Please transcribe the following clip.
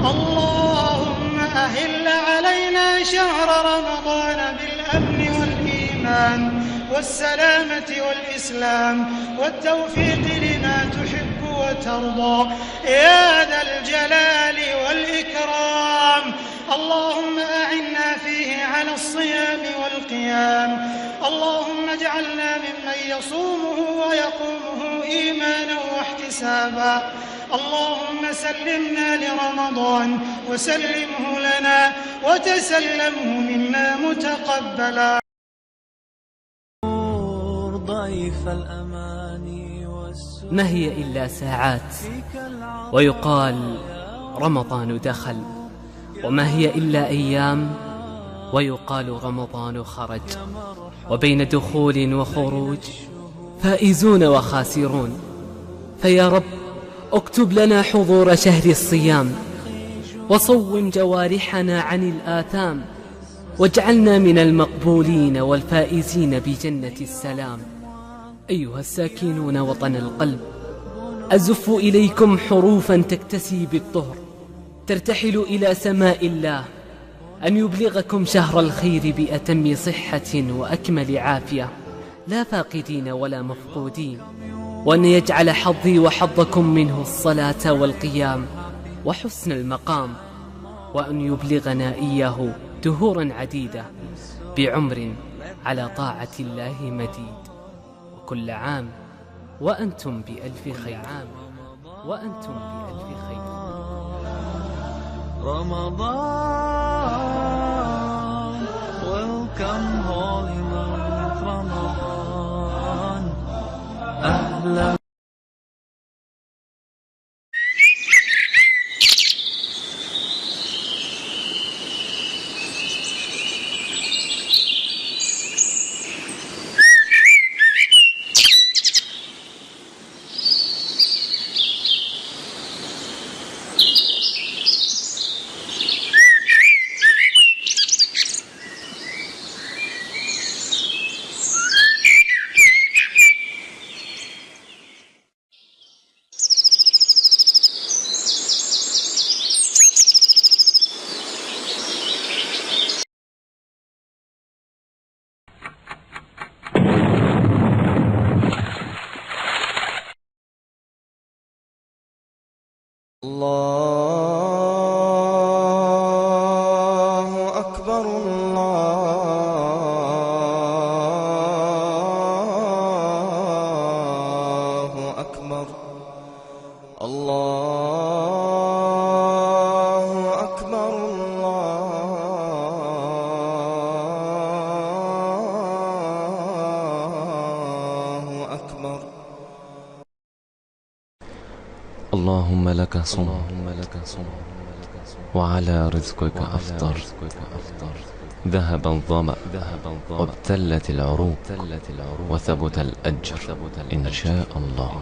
اللهم أهل علينا شهر رمضان بالأمن والإيمان والسلامة والإسلام والتوفيق لما تحب وترضى يا ذا الجلال والإكرام. اللهم أعنا فيه على الصيام والقيام. اللهم اجعلنا ممن يصومه ويقومه إيمانا واحتسابا. اللهم سلمنا لرمضان وسلمه لنا وتسلمه منا متقبلا. ما هي إلا ساعات ويقال رمضان دخل، وما هي إلا أيام ويقال رمضان خرج، وبين دخول وخروج فائزون وخاسرون. فيا رب اكتب لنا حضور شهر الصيام، وصوم جوارحنا عن الآثام، واجعلنا من المقبولين والفائزين بجنة السلام. أيها الساكنون وطن القلب، أزف إليكم حروفا تكتسي بالطهر، ترتحل إلى سماء الله، أن يبلغكم شهر الخير بأتم صحة وأكمل عافية، لا فاقدين ولا مفقودين، وأن يجعل حظي وحظكم منه الصلاة والقيام وحسن المقام، وأن يبلغنا إياه دهورا عديدة بعمر على طاعة الله مديد. وكل عام وأنتم بألف خير، وأنتم بألف خير. رمضان welcome holy month رمضان أهلا. الله أكبر الله أكبر الله أكبر الله أكبر. اللهم لك صم وعلى رزقك أفطر، ذهب الظمأ وابتلت العروق وثبت الأجر إن شاء الله.